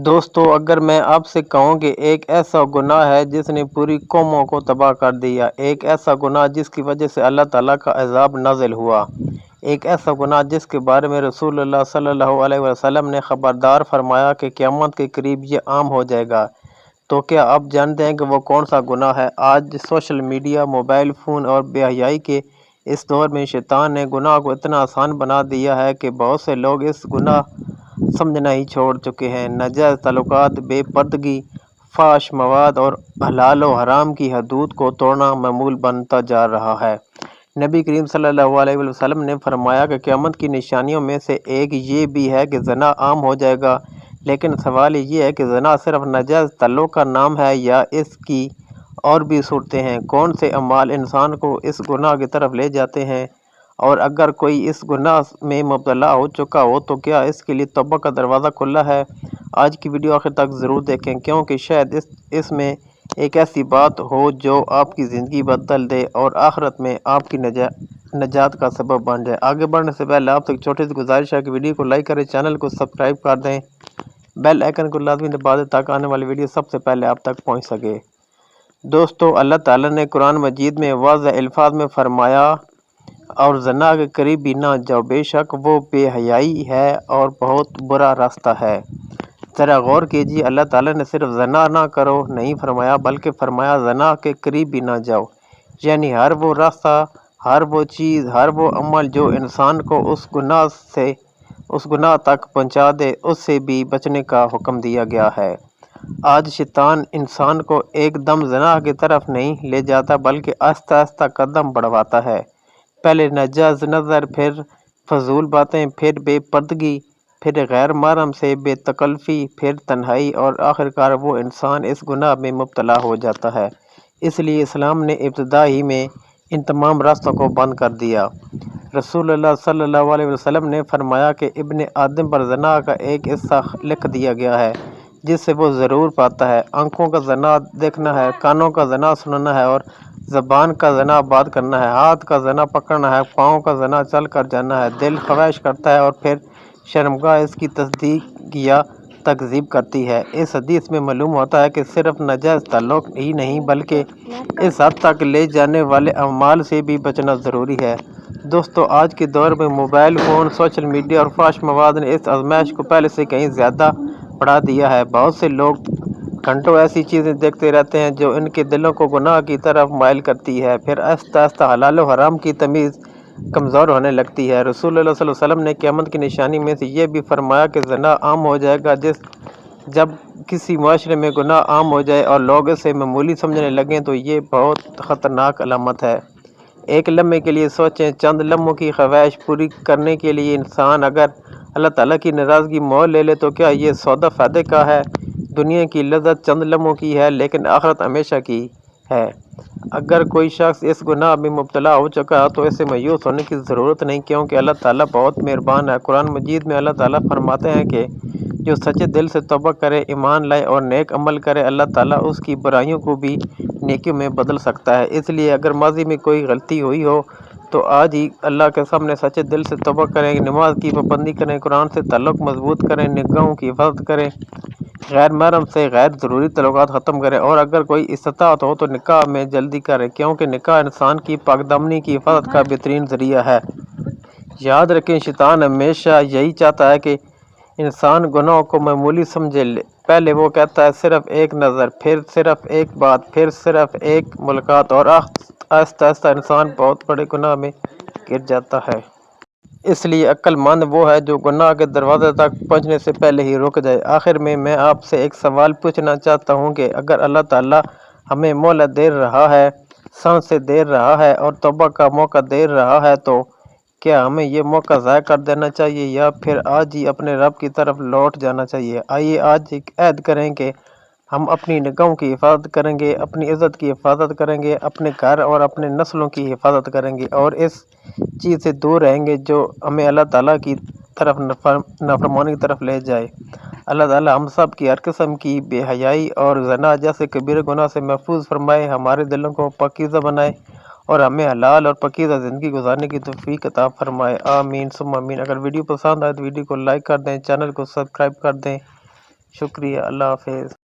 دوستو، اگر میں آپ سے کہوں کہ ایک ایسا گناہ ہے جس نے پوری قوموں کو تباہ کر دیا، ایک ایسا گناہ جس کی وجہ سے اللہ تعالیٰ کا عذاب نازل ہوا، ایک ایسا گناہ جس کے بارے میں رسول اللہ صلی اللہ علیہ وسلم نے خبردار فرمایا کہ قیامت کے قریب یہ عام ہو جائے گا، تو کیا آپ جانتے ہیں کہ وہ کون سا گناہ ہے؟ آج سوشل میڈیا، موبائل فون اور بے حیائی کے اس دور میں شیطان نے گناہ کو اتنا آسان بنا دیا ہے کہ بہت سے لوگ اس گناہ سمجھنا ہی چھوڑ چکے ہیں۔ ناجائز تعلقات، بے پردگی، فحش مواد اور حلال و حرام کی حدود کو توڑنا معمول بنتا جا رہا ہے۔ نبی کریم صلی اللہ علیہ وسلم نے فرمایا کہ قیامت کی نشانیوں میں سے ایک یہ بھی ہے کہ زنا عام ہو جائے گا، لیکن سوال یہ ہے کہ زنا صرف ناجائز تعلق کا نام ہے یا اس کی اور بھی صورتیں ہیں؟ کون سے اعمال انسان کو اس گناہ کی طرف لے جاتے ہیں؟ اور اگر کوئی اس گناہ میں مبتلا ہو چکا ہو تو کیا اس کے لیے توبہ کا دروازہ کھلا ہے؟ آج کی ویڈیو آخر تک ضرور دیکھیں، کیونکہ شاید اس میں ایک ایسی بات ہو جو آپ کی زندگی بدل دے اور آخرت میں آپ کی نجات کا سبب بن جائے۔ آگے بڑھنے سے پہلے آپ سے ایک چھوٹی سی گزارش ہے کہ ویڈیو کو لائک کریں، چینل کو سبسکرائب کر دیں، بیل آئیکن کو لازمی دبا دیں تاکہ آنے والی ویڈیو سب سے پہلے آپ تک پہنچ سکے۔ دوستو، اللہ تعالیٰ نے قرآن مجید میں واضح الفاظ میں فرمایا، اور زنا کے قریب بھی نہ جاؤ، بے شک وہ بے حیائی ہے اور بہت برا راستہ ہے۔ ذرا غور کیجیے، اللہ تعالیٰ نے صرف زنا نہ کرو نہیں فرمایا، بلکہ فرمایا زنا کے قریب بھی نہ جاؤ، یعنی ہر وہ راستہ، ہر وہ چیز، ہر وہ عمل جو انسان کو اس گناہ تک پہنچا دے، اس سے بھی بچنے کا حکم دیا گیا ہے۔ آج شیطان انسان کو ایک دم زنا کی طرف نہیں لے جاتا بلکہ آہستہ آہستہ قدم بڑھواتا ہے۔ پہلے ناجائز نظر، پھر فضول باتیں، پھر بے پردگی، پھر غیر محرم سے بے تکلفی، پھر تنہائی اور آخرکار وہ انسان اس گناہ میں مبتلا ہو جاتا ہے۔ اس لیے اسلام نے ابتدا ہی میں ان تمام راستوں کو بند کر دیا۔ رسول اللہ صلی اللہ علیہ وسلم نے فرمایا کہ ابن آدم پر زنا کا ایک حصہ لکھ دیا گیا ہے جس سے وہ ضرور پاتا ہے۔ آنکھوں کا زنا دیکھنا ہے، کانوں کا زنا سننا ہے اور زبان کا زنا بات کرنا ہے، ہاتھ کا زنا پکڑنا ہے، پاؤں کا زنا چل کر جانا ہے، دل خواہش کرتا ہے اور پھر شرمگاہ اس کی تصدیق یا تکذیب کرتی ہے۔ اس حدیث میں معلوم ہوتا ہے کہ صرف ناجائز تعلق ہی نہیں بلکہ اس حد تک لے جانے والے اعمال سے بھی بچنا ضروری ہے۔ دوستو، آج کے دور میں موبائل فون، سوشل میڈیا اور فحش مواد نے اس آزمائش کو پہلے سے کہیں زیادہ بڑھا دیا ہے۔ بہت سے لوگ گھنٹوں ایسی چیزیں دیکھتے رہتے ہیں جو ان کے دلوں کو گناہ کی طرف مائل کرتی ہے، پھر آہستہ آہستہ حلال و حرام کی تمیز کمزور ہونے لگتی ہے۔ رسول اللہ صلی اللہ علیہ وسلم نے قیامت کی نشانی میں سے یہ بھی فرمایا کہ زنا عام ہو جائے گا۔ جب کسی معاشرے میں گناہ عام ہو جائے اور لوگ اسے معمولی سمجھنے لگیں تو یہ بہت خطرناک علامت ہے۔ ایک لمحے کے لیے سوچیں، چند لمحوں کی خواہش پوری کرنے کے لیے انسان اگر اللہ تعالیٰ کی ناراضگی مول لے لے تو کیا یہ سودا فائدے کا ہے؟ دنیا کی لذت چند لمحوں کی ہے لیکن آخرت ہمیشہ کی ہے۔ اگر کوئی شخص اس گناہ میں مبتلا ہو چکا ہے تو اسے مایوس ہونے کی ضرورت نہیں، کیونکہ اللہ تعالیٰ بہت مہربان ہے۔ قرآن مجید میں اللہ تعالیٰ فرماتے ہیں کہ جو سچے دل سے توبہ کرے، ایمان لائے اور نیک عمل کرے، اللہ تعالیٰ اس کی برائیوں کو بھی نیکیوں میں بدل سکتا ہے۔ اس لیے اگر ماضی میں کوئی غلطی ہوئی ہو تو آج ہی اللہ کے سامنے سچے دل سے توبہ کریں، نماز کی پابندی کریں، قرآن سے تعلق مضبوط کریں، نگاہوں کی حفاظت کریں، غیر محرم سے غیر ضروری تعلقات ختم کریں، اور اگر کوئی استطاعت ہو تو نکاح میں جلدی کریں، کیونکہ نکاح انسان کی پاک دامنی کی حفاظت کا بہترین ذریعہ ہے۔ یاد رکھیں، شیطان ہمیشہ یہی چاہتا ہے کہ انسان گناہوں کو معمولی سمجھے۔ پہلے وہ کہتا ہے صرف ایک نظر، پھر صرف ایک بات، پھر صرف ایک ملاقات، اور آہستہ آہستہ انسان بہت بڑے گناہ میں گر جاتا ہے۔ اس لیے عقل مند وہ ہے جو گناہ کے دروازے تک پہنچنے سے پہلے ہی رک جائے۔ آخر میں آپ سے ایک سوال پوچھنا چاہتا ہوں کہ اگر اللہ تعالیٰ ہمیں مہلت دے رہا ہے، سانسیں دے رہا ہے اور توبہ کا موقع دے رہا ہے تو کیا ہمیں یہ موقع ضائع کر دینا چاہیے یا پھر آج ہی اپنے رب کی طرف لوٹ جانا چاہیے؟ آئیے آج ایک عہد کریں کہ ہم اپنی نگاہوں کی حفاظت کریں گے، اپنی عزت کی حفاظت کریں گے، اپنے گھر اور اپنے نسلوں کی حفاظت کریں گے، اور اس چیز سے دور رہیں گے جو ہمیں اللہ تعالیٰ کی طرف نافرمانی کی طرف لے جائے۔ اللہ تعالیٰ ہم سب کی ہر قسم کی بے حیائی اور زنا جیسے کبیرہ گناہ سے محفوظ فرمائے، ہمارے دلوں کو پاکیزہ بنائے اور ہمیں حلال اور پاکیزہ زندگی گزارنے کی توفیق عطا فرمائے۔ آمین ثم آمین۔ اگر ویڈیو پسند آئے تو ویڈیو کو لائک کر دیں، چینل کو سبسکرائب کر دیں شکریہ، اللہ حافظ۔